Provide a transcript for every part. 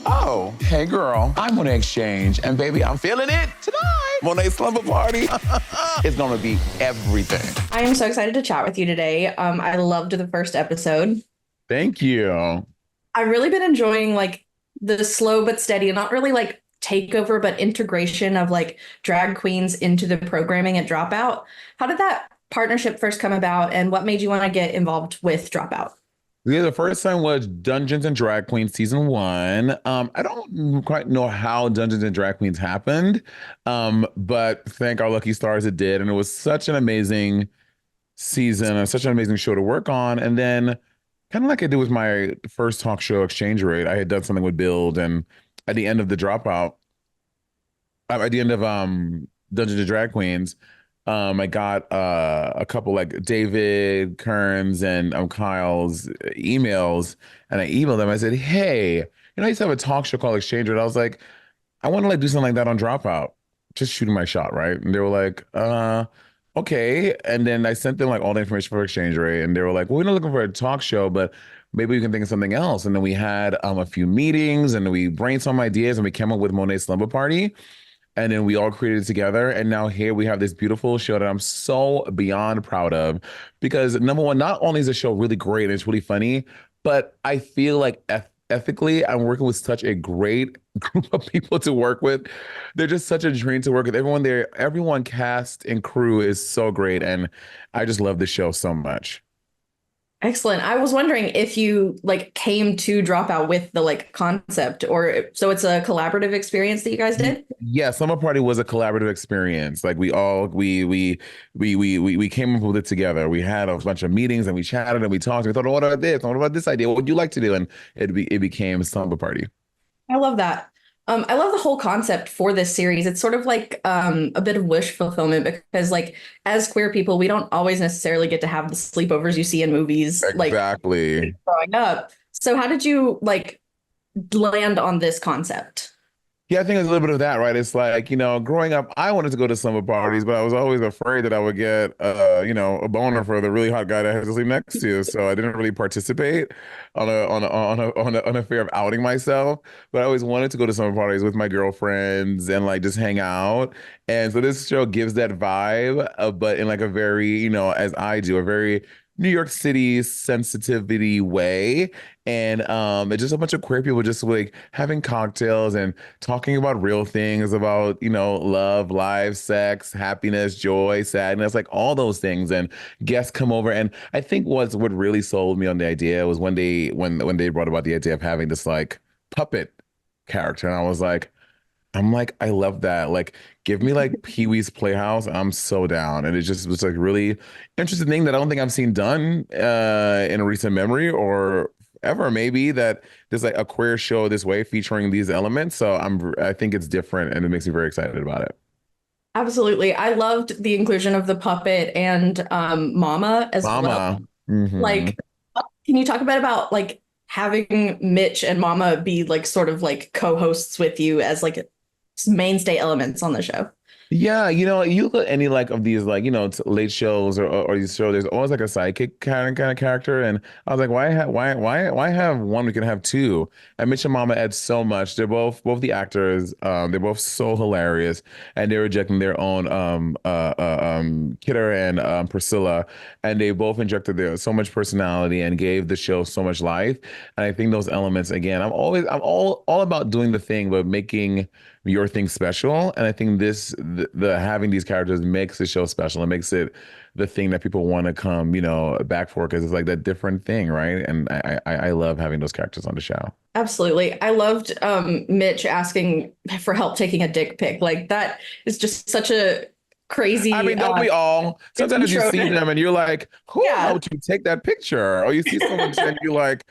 Oh, hey girl, I'm Monét X Change, and baby, I'm feeling it tonight. Monet Slumber party. It's gonna be everything. I am so excited to chat with you today. I loved the first episode. Thank you. I've really been enjoying like the slow but steady, not really like takeover, but integration of like drag queens into the programming at Dropout. How did that partnership first come about, and what made you want to get involved with Dropout? Yeah, the first time was Dungeons and Drag Queens season one. I don't quite know how Dungeons and Drag Queens happened, but thank our lucky stars it did, and it was such an amazing season and such an amazing show to work on. And then, kind of like I did with my first talk show, Exchange Rate, I had done something with Build, and at the end of the Dropout, at the end of Dungeons and Drag Queens. I got a couple like David Kearns and Kyle's emails, and I emailed them. I said, "Hey, I used to have a talk show called Exchange," and I was like, "I want to like do something like that on Dropout." Just shooting my shot, right? And they were like, okay. And then I sent them like all the information for Exchange Rate, and they were like, "Well, we're not looking for a talk show, but maybe we can think of something else." And then we had a few meetings, and we brainstormed ideas, and we came up with Monet Slumber Party. And then we all created it together. And now here we have this beautiful show that I'm so beyond proud of. Because number one, not only is the show really great and it's really funny, but I feel like ethically, I'm working with such a great group of people to work with. They're just such a dream to work with. Everyone there, everyone cast and crew is so great. And I just love the show so much. Excellent. I was wondering if you like came to Dropout with the like concept, or so it's a collaborative experience that you guys did? Yeah, Summer Party was a collaborative experience. Like we came up with it together. We had a bunch of meetings and we chatted and we talked. We thought, what about this? What about this idea? What would you like to do? And it became Summer Party. I love that. I love the whole concept for this series. It's sort of like a bit of wish fulfillment because, like, as queer people, we don't always necessarily get to have the sleepovers you see in movies, like Exactly. growing up. So, how did you like land on this concept? Yeah, I think it's a little bit of that, right? It's like, growing up, I wanted to go to slumber parties, but I was always afraid that I would get, a boner for the really hot guy that I had to sleep next to. So I didn't really participate on a fear of outing myself. But I always wanted to go to slumber parties with my girlfriends and like just hang out. And so this show gives that vibe, but in like a very, as I do, a very New York City sensitivity way. And it's just a bunch of queer people just like having cocktails and talking about real things about, love, life, sex, happiness, joy, sadness, like all those things. And guests come over. And I think what really sold me on the idea was when they brought about the idea of having this like puppet character. And I'm like, I love that. Like, give me like Pee-wee's Playhouse. I'm so down. And it just was like really interesting thing that I don't think I've seen done in a recent memory or ever maybe that there's like a queer show this way featuring these elements. So I think it's different and it makes me very excited about it. Absolutely. I loved the inclusion of the puppet and Mama as well. Mama. Hmm. Like, can you talk a bit about like having Mitch and Mama be like sort of like co-hosts with you as like mainstay elements on the show? Yeah, you look at any like of these like late shows or these shows. There's always like a sidekick kind of character, and I was like, why have one? We can have two. And Mitch and Mama add so much. They're both the actors. They're both so hilarious, and they're injecting their own Kidder and Priscilla, and they both injected their so much personality and gave the show so much life. And I think those elements again. I'm all about doing the thing, but making your thing special. And I think the having these characters makes the show special. It makes it the thing that people want to come, back for because it's like that different thing, right? And I love having those characters on the show. Absolutely. I loved Mitch asking for help taking a dick pic. Like that is just such a crazy I mean, don't we all? Sometimes you intro. see them and you're like, who Yeah, helped you take that picture? Or you see someone send you like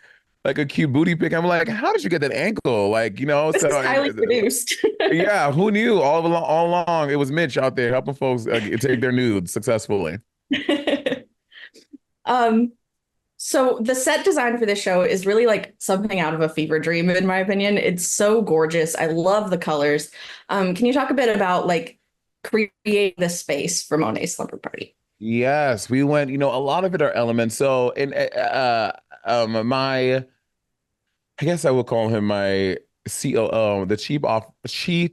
a cute booty pic. I'm like, how did you get that ankle? Like, this so is highly produced. yeah, who knew all along it was Mitch out there helping folks take their nudes successfully. Um, so the set design for this show is really like something out of a fever dream, in my opinion. It's so gorgeous. I love the colors. Can you talk a bit about like creating the space for Monet's Slumber Party? Yes, we went, a lot of it are elements. So in my I guess I would call him my COO, the chief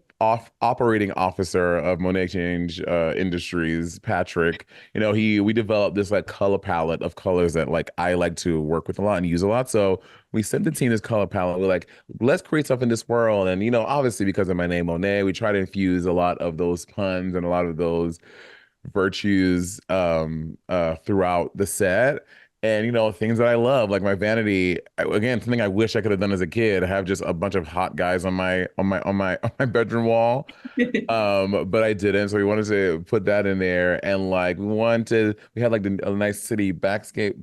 operating officer of Monét X Change Industries, Patrick. We developed this like color palette of colors that like I like to work with a lot and use a lot. So we sent the team this color palette. We're like, let's create stuff in this world. And obviously because of my name Monet, we try to infuse a lot of those puns and a lot of those virtues throughout the set. And things that I love, like my vanity, again, something I wish I could have done as a kid, have just a bunch of hot guys on my bedroom wall. But I didn't. So we wanted to put that in there, and like we had like a nice cityscape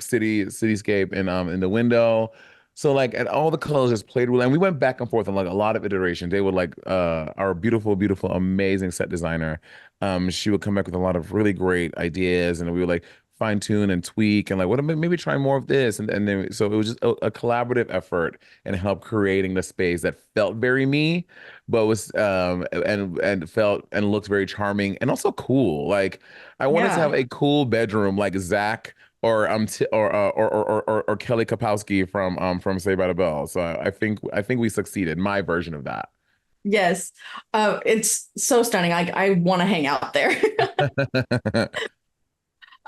in the window. So like, and all the colors just played really, and we went back and forth on like a lot of iterations. They would like our beautiful, beautiful, amazing set designer. She would come back with a lot of really great ideas, and we would like fine tune and tweak and like what maybe try more of this, and then so it was just a collaborative effort and help creating the space that felt very me, but was and felt and looked very charming and also cool. Like I wanted to have Yeah. a cool bedroom like Zach or or Kelly Kapowski from Saved by the Bell. So I think we succeeded. My version of that. Yes. It's so stunning. I want to hang out there.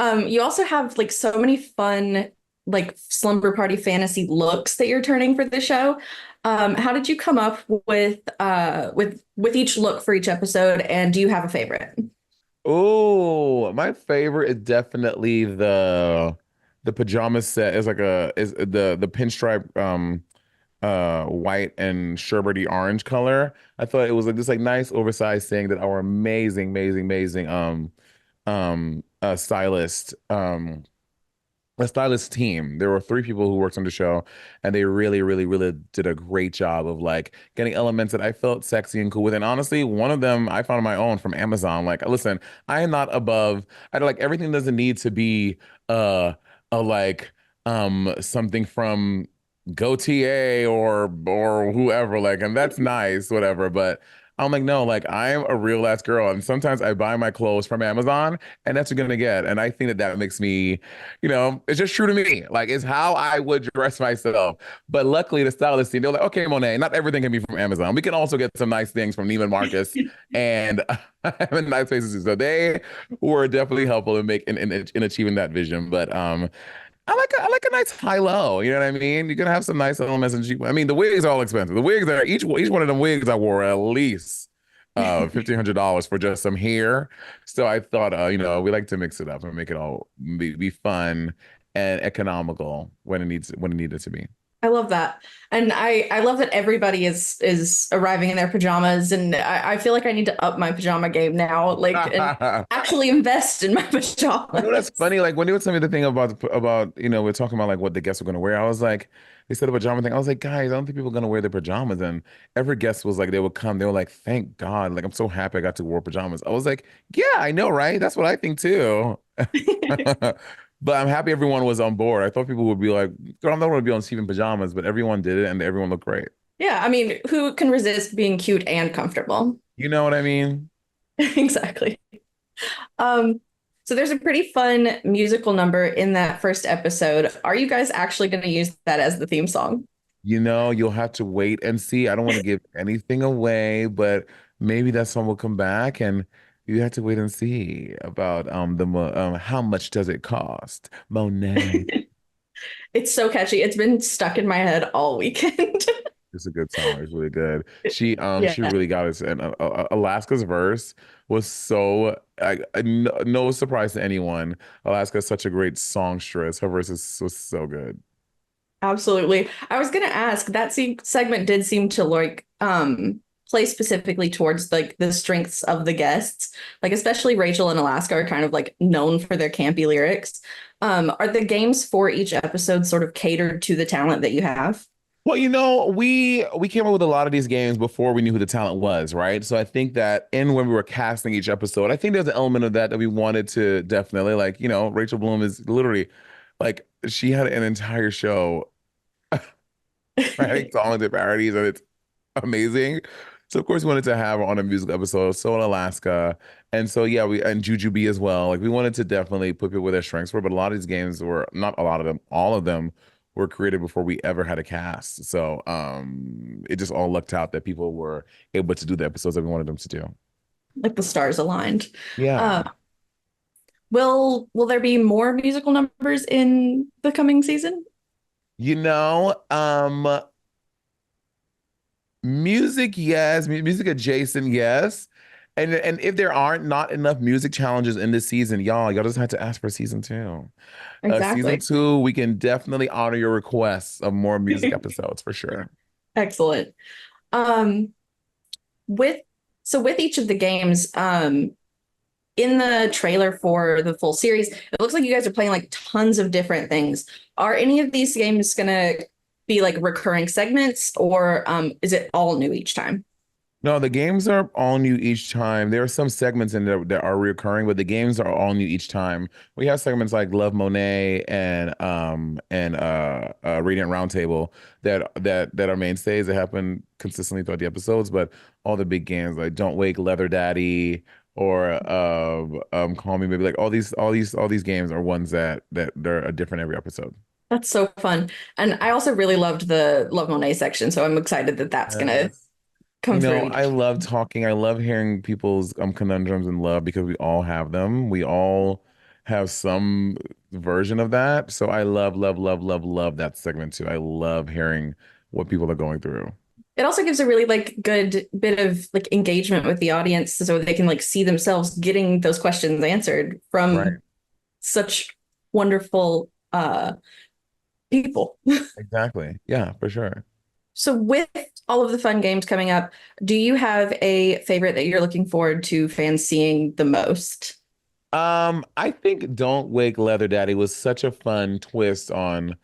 You also have like so many fun like slumber party fantasy looks that you're turning for the show. How did you come up with each look for each episode, and do you have a favorite? Oh, my favorite is definitely the pajama set. Is like a is the pinstripe white and sherbety orange color. I thought it was like this like nice oversized thing that our amazing, amazing, amazing stylist a stylist team. There were three people who worked on the show, and they really, really, really did a great job of like getting elements that I felt sexy and cool with. And honestly, one of them I found on my own from Amazon. Like, listen, I am not above. I like everything doesn't need to be uh a like something from GoTA or whoever. Like, and that's nice, whatever. But I'm like, no, like I'm a real ass girl, and sometimes I buy my clothes from Amazon, and that's what you're gonna get. And I think that that makes me it's just true to me. Like, it's how I would dress myself. But luckily, the stylist team, they're like, okay, Monet, not everything can be from Amazon. We can also get some nice things from Neiman Marcus and nice places too. So they were definitely helpful in achieving that vision. But I like a nice high low. You know what I mean? You're gonna have some nice elements and cheap. I mean, the wigs are all expensive. The wigs are each one of them wigs I wore at least $1,500 for just some hair. So I thought, we like to mix it up and make it all be fun and economical when it needed to be. I love that. And I love that everybody is arriving in their pajamas, and I feel like I need to up my pajama game now, like and actually invest in my That's pajamas. funny. Like when they would tell me the thing about we're talking about like what the guests were gonna wear. I was like, they said a pajama thing. I was like, guys, I don't think people are gonna wear their pajamas. And every guest was like, they would come. They were like, thank God. Like I'm so happy I got to wear pajamas. I was like, yeah, I know, right? That's what I think too. But I'm happy everyone was on board. I thought people would be like, girl, I'm not gonna be on Steve in pajamas, but everyone did it and everyone looked great. Yeah, I mean, who can resist being cute and comfortable? You know what I mean? Exactly. Um, so there's a pretty fun musical number in that first episode. Are you guys actually going to use that as the theme song? You'll have to wait and see. I don't want to give anything away, but maybe that song will come back and you have to wait and see about how much does it cost? Monet. It's so catchy. It's been stuck in my head all weekend. It's a good song. It's really good. She Yeah, really got us. And Alaska's verse was so no surprise to anyone. Alaska's such a great songstress. Her verse was so good. absolutely. I was going to ask, that segment did seem to like play specifically towards like the strengths of the guests. Like especially Rachel and Alaska are kind of like known for their campy lyrics. Are the games for each episode sort of catered to the talent that you have? Well, we came up with a lot of these games before we knew who the talent was, right? So I think that in when we were casting each episode, I think there's an element of that we wanted to definitely like, Rachel Bloom is literally like she had an entire show writing songs and parodies, and it's amazing. So of course we wanted to have her on a musical episode, so in Alaska. And so yeah, we and Juju B as well. Like we wanted to definitely put people where their strengths were, but a lot of these games were not a lot of them, all of them were created before we ever had a cast. So it just all lucked out that people were able to do the episodes that we wanted them to do. Like the stars aligned. Yeah. Uh, will there be more musical numbers in the coming season? You know, music, yes. Music adjacent, yes. And if there aren't not enough music challenges in this season, y'all just have to ask for season two. Season Exactly. two, we can definitely honor your requests of more music episodes for sure. Excellent. Um, with with each of the games, in the trailer for the full series, it looks like you guys are playing like tons of different things. Are any of these games gonna be like recurring segments, or is it all new each time? No, the games are all new each time. There are some segments in there that are recurring, but the games are all new each time. We have segments like Love Monet and Radiant Roundtable that are mainstays that happen consistently throughout the episodes. But all the big games like Don't Wake Leather Daddy or Call Me Maybe, like all these games are ones that they're different every episode. That's so fun. And I also really loved the Love Monet section, so I'm excited that that's gonna Yes. come through I each. love talking. I love hearing people's conundrums in love because we all have them. We all have some version of that. So I love, love, love, love, love that segment too. I love hearing what people are going through. It also gives a really like good bit of like engagement with the audience so they can like see themselves getting those questions answered Right. from such wonderful people. Exactly. Yeah, for sure. So with all of the fun games coming up, do you have a favorite that you're looking forward to fans seeing the most? I think Don't Wake Leather Daddy was such a fun twist on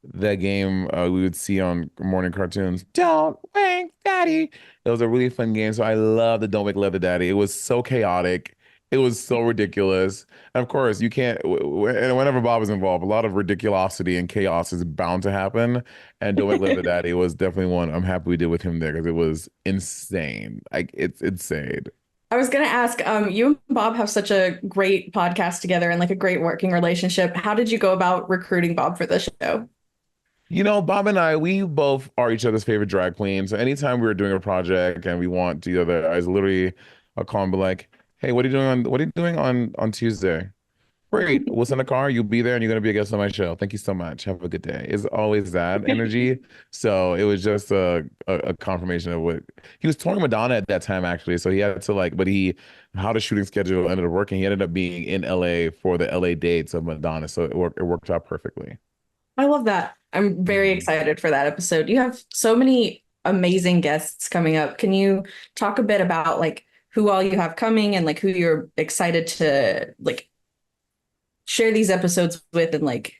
that game we would see on morning cartoons. Don't Wake Daddy. It was a really fun game. So I love the Don't Wake Leather Daddy. It was so chaotic. It was so ridiculous. And of course, you can't, and whenever Bob is involved, a lot of ridiculosity and chaos is bound to happen. And Don't Wake Leather Daddy was definitely one I'm happy we did with him there because it was insane. Like, it's insane. I was gonna ask, you and Bob have such a great podcast together and like a great working relationship. How did you go about recruiting Bob for the show? Bob and I, we both are each other's favorite drag queens. So anytime we were doing a project and we want to other, I was literally, I'll call and be like, "Hey, what are you doing on Tuesday?" "Great. We'll send a car. You'll be there and you're gonna be a guest on my show. Thank you so much. Have a good day." It's always that energy. So it was just a confirmation of what he was touring Madonna at that time, actually. So he had to like, but how the shooting schedule ended up working. He ended up being in LA for the LA dates of Madonna. So it worked out perfectly. I love that. I'm very Mhm. excited for that episode. You have so many amazing guests coming up. Can you talk a bit about like who all you have coming and like who you're excited to like share these episodes with and like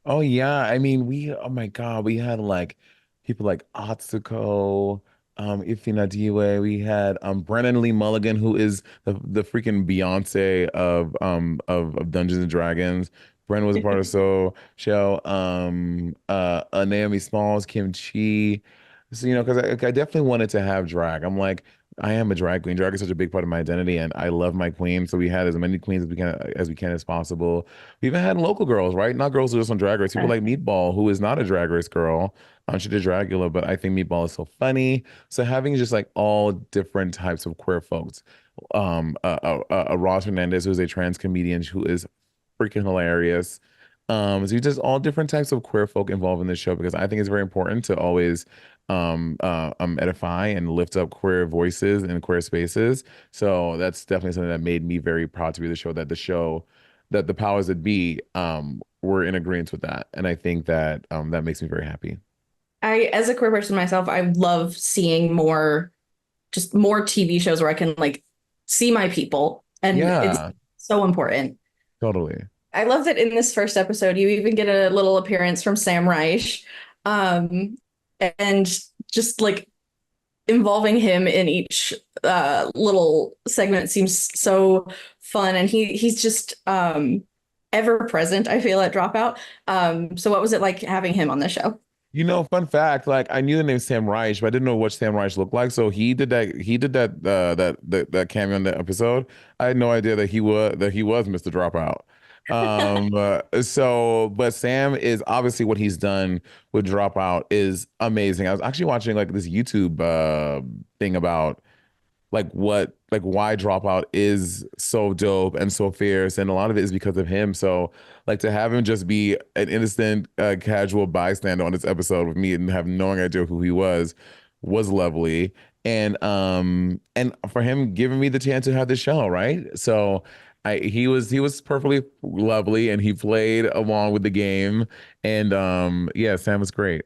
Oh yeah, I mean oh my God, we had like people like Atsuko, Ifina Diwe. We had Brennan Lee Mulligan, who is the freaking Beyonce of Dungeons and Dragons. Brennan was a part of So Show. Naomi Smalls, Kim Chi. So because I definitely wanted to have drag. I'm like, I am a drag queen. Drag is such a big part of my identity, and I love my queen. So we had as many queens as possible. We even had local girls, right? Not girls who are just on Drag Race. People like Meatball, who is not a Drag Race girl. She did Dragula, but I think Meatball is so funny. So having just like all different types of queer folks. Ross Hernandez, who's a trans comedian who is freaking hilarious. So just all different types of queer folk involved in this show because I think it's very important to always edify and lift up queer voices and queer spaces. So that's definitely something that made me very proud to be that the powers that be were in agreement with that. And I think that that makes me very happy. as a queer person myself, I love seeing more TV shows where I can like see my people and it's Yeah, so important. totally. I love that in this first episode, you even get a little appearance from Sam Reich. Um, and just like involving him in each little segment seems so fun. And he's just ever present, I feel, at Dropout. So what was it like having him on the show? Fun fact, like I knew the name Sam Reich, but I didn't know what Sam Reich looked like. So he did that cameo in the episode. I had no idea that he was Mr. Dropout. But Sam is obviously what he's done with Dropout is amazing. I was actually watching like this YouTube thing about like why Dropout is so dope and so fierce, and a lot of it is because of him. So like to have him just be an innocent casual bystander on this episode with me and have no idea who he was lovely. And for him giving me the chance to have the show, right? So he was perfectly lovely and he played along with the game. And yeah, Sam was great.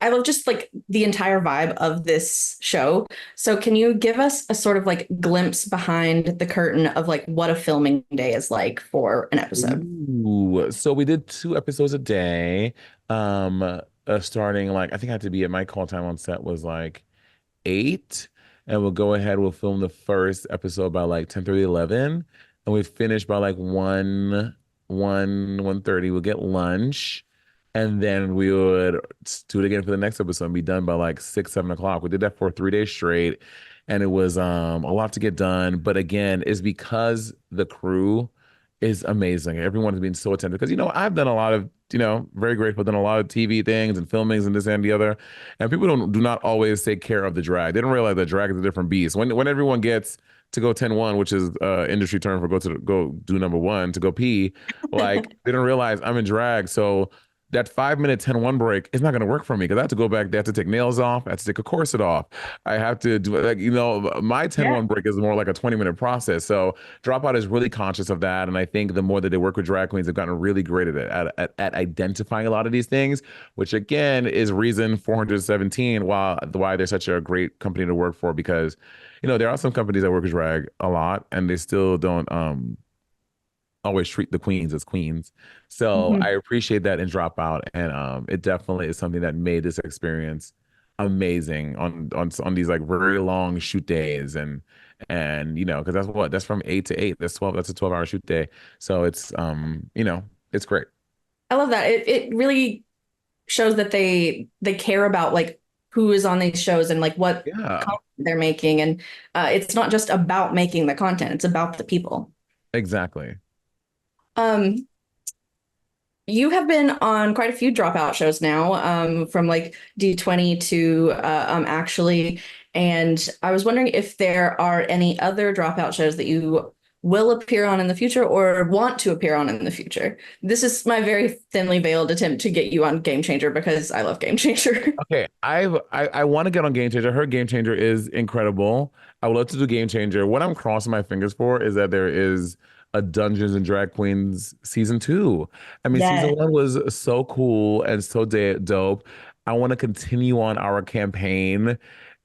I love just like the entire vibe of this show. So can you give us a sort of like glimpse behind the curtain of like what a filming day is like for an episode? Ooh, so we did 2 episodes a day. Starting like I think I had to be at my call time on set was like 8, and we'll go ahead, we'll film the first episode by like 10:30, 11, and we finish by like 1:30. We'll get lunch, and then we would do it again for the next episode and be done by like 6, 7 o'clock. We did that for 3 days straight, and it was a lot to get done. But again, it's because the crew is amazing. Everyone has been so attentive because I've done a lot of very grateful, done a lot of TV things and filmings and this and the other, and people do not always take care of the drag. They don't realize that drag is a different beast. When everyone gets to go 10-1, which is industry term for go do number one, to go pee, like they don't realize I'm in drag. So that 5 minute 10-1 break is not going to work for me because I have to go back. They have to take nails off. I have to take a corset off. I have to do like, my 10-1 break is more like a 20-minute process. So Dropout is really conscious of that. And I think the more that they work with drag queens, they've gotten really great at identifying a lot of these things, which again is reason 417 why they're such a great company to work for, because, there are some companies that work with drag a lot and they still don't, always treat the queens as queens. So Mhm. I appreciate that in Dropout, and it definitely is something that made this experience amazing on these like very long shoot days, and because that's from 8 to 8. That's 12. That's a 12-hour shoot day. So it's great. I love that. It really shows that they care about like who is on these shows and like what Yeah, content they're making. And it's not just about making the content, it's about the people. exactly. Um, you have been on quite a few Dropout shows now, from like D20 to actually. And I was wondering if there are any other Dropout shows that you will appear on in the future or want to appear on in the future. This is my very thinly veiled attempt to get you on Game Changer because I love Game Changer. Okay, I want to get on Game Changer. I heard Game Changer is incredible. I would love to do Game Changer. What I'm crossing my fingers for is that there is a Dungeons and Drag Queens season 2. I mean, Yeah. season 1 was so cool and so dope. I want to continue on our campaign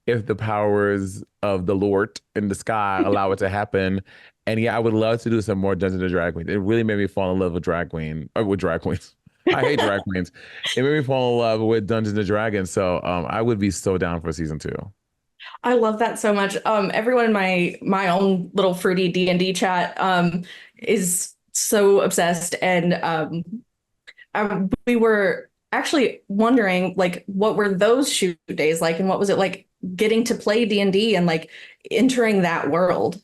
if the powers of the Lord in the sky allow it to happen. And yeah, I would love to do some more Dungeons and Drag Queens. It really made me fall in love with drag queen or with drag queens. I hate drag queens. It made me fall in love with Dungeons and Dragons. So I would be so down for season 2. I love that so much. Everyone in my own little fruity D&D chat is so obsessed, and we were actually wondering like what were those shoot days like, and what was it like getting to play D&D and like entering that world.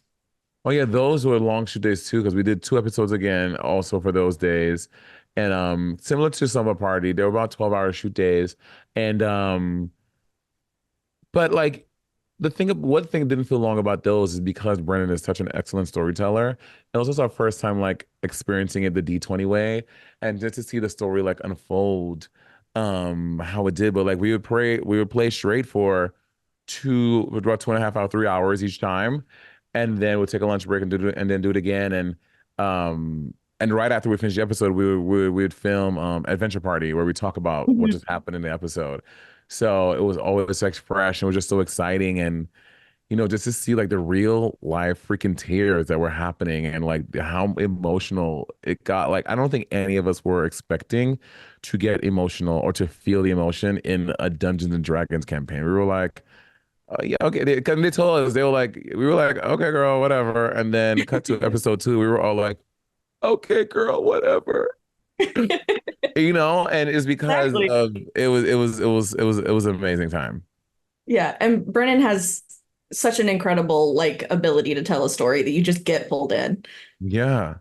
Oh yeah, those were long shoot days too, because we did 2 episodes again also for those days. And similar to Summer Party, they were about 12-hour shoot days. And but like one thing that didn't feel long about those is because Brennan is such an excellent storyteller. It was also our first time like experiencing it the D20 way, and just to see the story like unfold how it did. But like we would play straight for about 2.5 hours, 3 hours each time, and then we'll take a lunch break and do it again. And right after we finish the episode, we would film Adventure Party, where we talk about what Mhm. just happened in the episode. So it was always like fresh and it was just so exciting. And just to see like the real life freaking tears that were happening and like how emotional it got. Like I don't think any of us were expecting to get emotional or to feel the emotion in a Dungeons and Dragons campaign. We were like, yeah, okay. Because they told us, we were like, okay, girl, whatever. And then cut to episode 2, we were all like, okay, girl, whatever. And it's because Exactly. of it was an amazing time. Yeah, and Brennan has such an incredible like ability to tell a story that you just get pulled in. Yeah.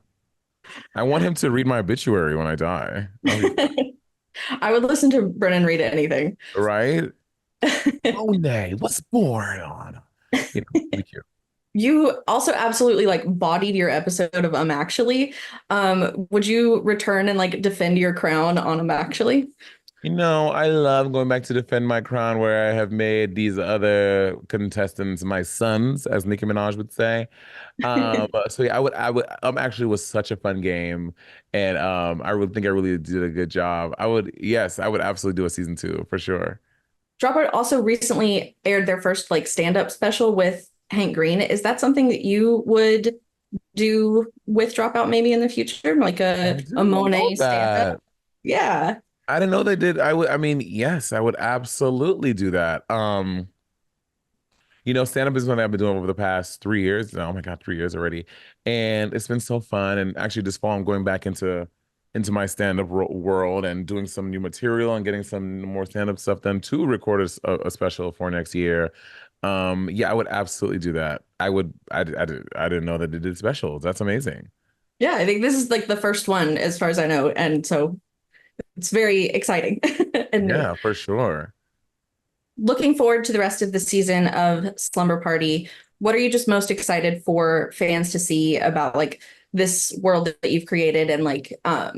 I want him to read my obituary when I die. I would listen to Brennan read anything. Right? Monet, what's going on? You know, be cute. You also absolutely like bodied your episode of Actually. Would you return and like defend your crown on Actually? I love going back to defend my crown where I have made these other contestants my sons, as Nicki Minaj would say. So yeah, actually was such a fun game, and I really think I really did a good job. Yes, I would absolutely do a season two for sure. Dropout also recently aired their first like stand-up special with Hank Green. Is that something that you would do with Dropout maybe in the future? Like I a didn't know Monet stand-up? that. Yeah. I didn't know they did. I mean, yes, I would absolutely do that. Stand-up is something I've been doing over the past 3 years. Oh my God, 3 years already. And it's been so fun. And actually this fall I'm going back into my stand-up world and doing some new material and getting some more stand-up stuff done to record a special for next year. Yeah, I would absolutely do that. I didn't know that they did specials. That's amazing. Yeah, I think this is like the first one as far as I know. And so it's very exciting and new. Yeah, for sure. Looking forward to the rest of the season of Slumber Party. What are you just most excited for fans to see about like this world that you've created and like yeah.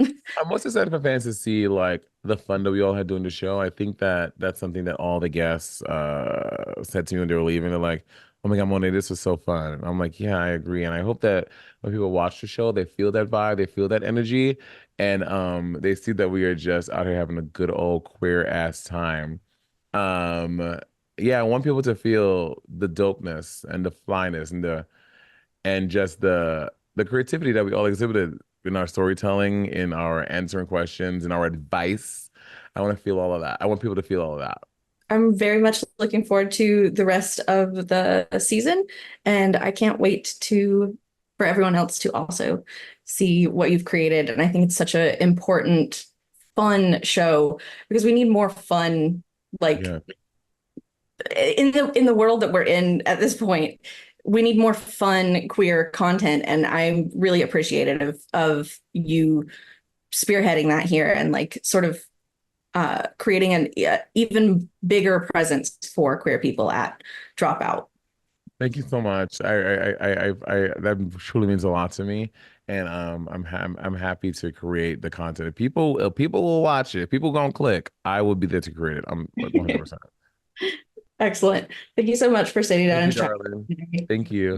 I'm most excited for fans to see like the fun that we all had doing the show. I think that that's something that all the guests said to me when they were leaving. They're like, "Oh my God, Monet, this was so fun." And I'm like, "Yeah, I agree." And I hope that when people watch the show, they feel that vibe, they feel that energy, and they see that we are just out here having a good old queer ass time. Um, yeah, I want people to feel the dopeness and the flyness and just the creativity that we all exhibited in our storytelling, in our answering questions, in our advice. I want to feel all of that. I want people to feel all of that. I'm very much looking forward to the rest of the season, and I can't wait to for everyone else to also see what you've created. And I think it's such an important, fun show because we need more fun, like Yeah. in the world that we're in at this point. We need more fun queer content, and I'm really appreciative of you spearheading that here and like sort of creating an even bigger presence for queer people at Dropout. Thank you so much. That truly means a lot to me, and I'm happy to create the content. If people will watch it. If people gonna click, I will be there to create it. I'm like 100%. Excellent. Thank you so much for sitting down Thank you, and darling. chatting. Thank you.